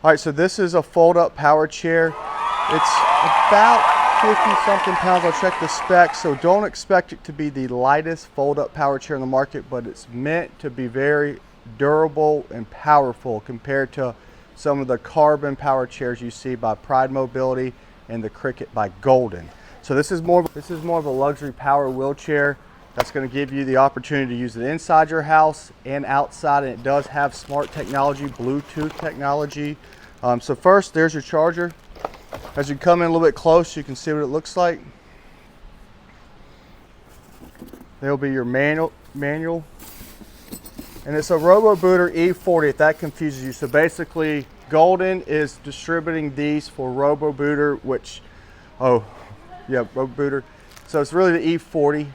All right, so this is a fold-up power chair. It's about 50 something pounds. I'll check the specs, so don't expect it to be the lightest fold-up power chair in the market, but it's meant to be very durable and powerful compared to some of the carbon power chairs you see by Pride Mobility and the Cricket by Golden. So this is more of a luxury power wheelchair that's going to give you the opportunity to use it inside your house and outside, and it does have smart technology, Bluetooth technology. So first, there's your charger. As you come in a little bit close, you can see what it looks like. There'll be your manual, and it's a RoboBooter E40 if that confuses you. So basically, Golden is distributing these for RoboBooter, which, RoboBooter. So it's really the E40,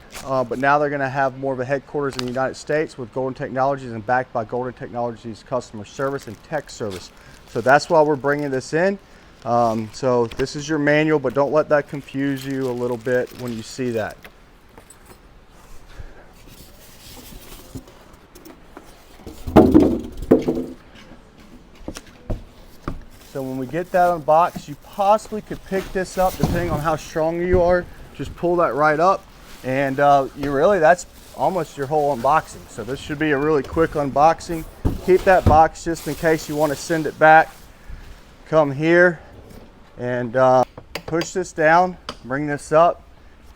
but now they're going to have more of a headquarters in the United States with Golden Technologies and backed by Golden Technologies customer service and tech service. So that's why we're bringing this in. So this is your manual, but don't let that confuse you a little bit when you see that. So when we get that unboxed, you possibly could pick this up depending on how strong you are. Just pull that right up, and that's almost your whole unboxing. So this should be a really quick unboxing. Keep that box just in case you want to send it back. Come here and push this down, bring this up,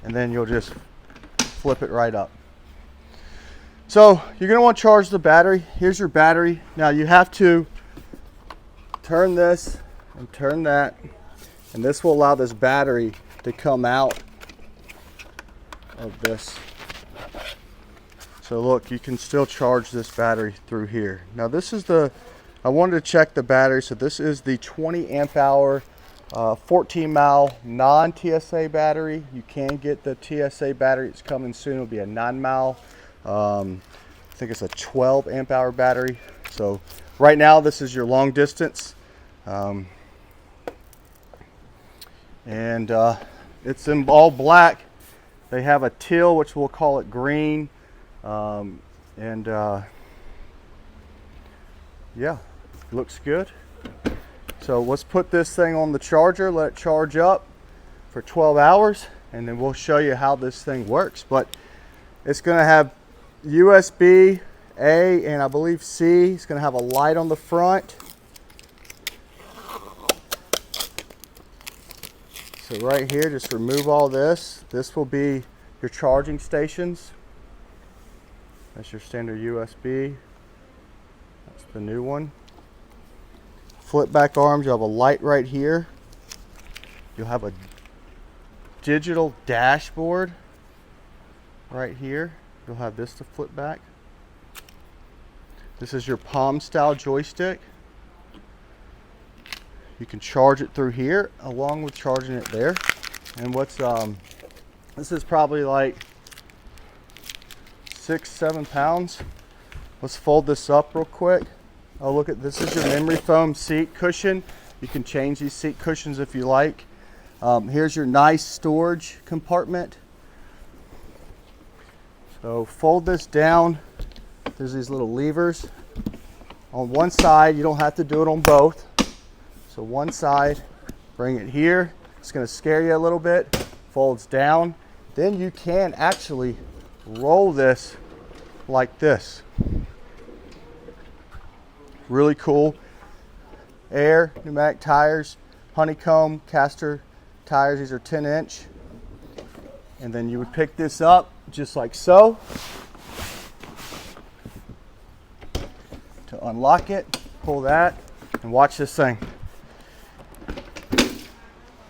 and then you'll just flip it right up. So you're going to want to charge the battery. Here's your battery. Now you have to turn this and turn that, and this will allow this battery to come out of this. So look, you can still charge this battery through here. Now this is I wanted to check the battery. So this is the 20 amp hour 14 mile non-TSA battery. You can get the TSA battery. It's coming soon. It'll be a 9 mile. I think it's a 12 amp hour battery. So right now this is your long distance. It's in all black. They have a teal, which we'll call it green. Yeah, looks good. So let's put this thing on the charger, let it charge up for 12 hours, and then we'll show you how this thing works. But it's going to have USB A and I believe C. It's going to have a light on the front. So right here, just remove all this. This will be your charging stations. That's your standard USB. That's the new one. Flip back arms, you'll have a light right here. You'll have a digital dashboard right here. You'll have this to flip back. This is your palm style joystick. You can charge it through here along with charging it there. And this is probably like 6-7 pounds. Let's fold this up real quick. Oh, look at this. Is your memory foam seat cushion. You can change these seat cushions if you like. Here's your nice storage compartment. So fold this down. There's these little levers. On one side, you don't have to do it on both. So one side, bring it here. It's going to scare you a little bit. Folds down. Then you can actually roll this like this. Really cool. Air, pneumatic tires, honeycomb, caster tires. These are 10-inch. And then you would pick this up just like so. To unlock it, pull that, and watch this thing.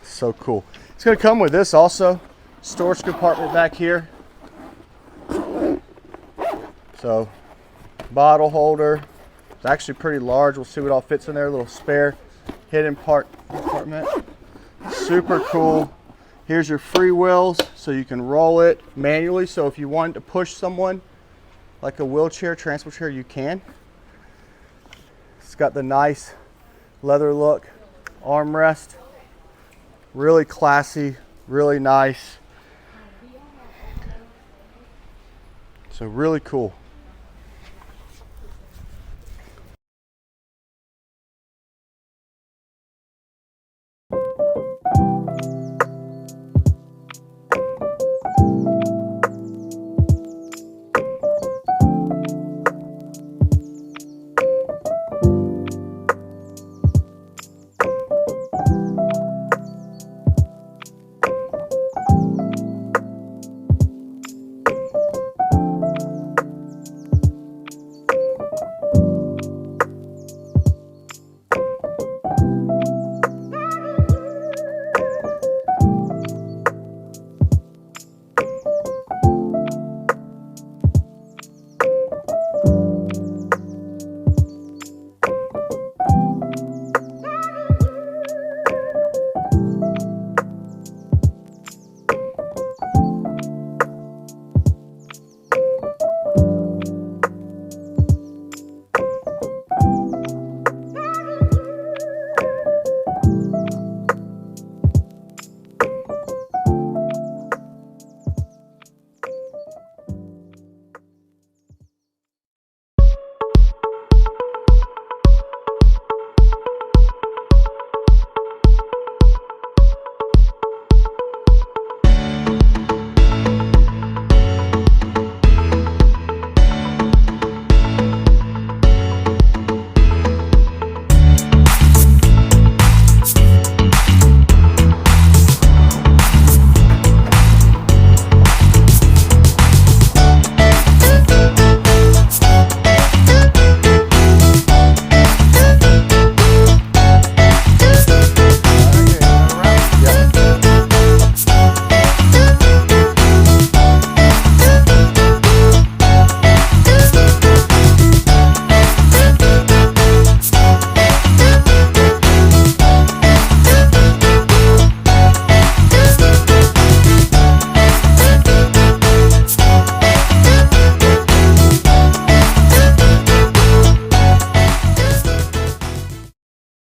So cool. It's going to come with this also. Storage compartment back here. So, bottle holder. It's actually pretty large. We'll see what all fits in there. A little spare hidden compartment. Super cool. Here's your free wheels, so you can roll it manually. So if you want to push someone like a wheelchair, transport chair, you can. It's got the nice leather look, armrest. Really classy, really nice. So really cool.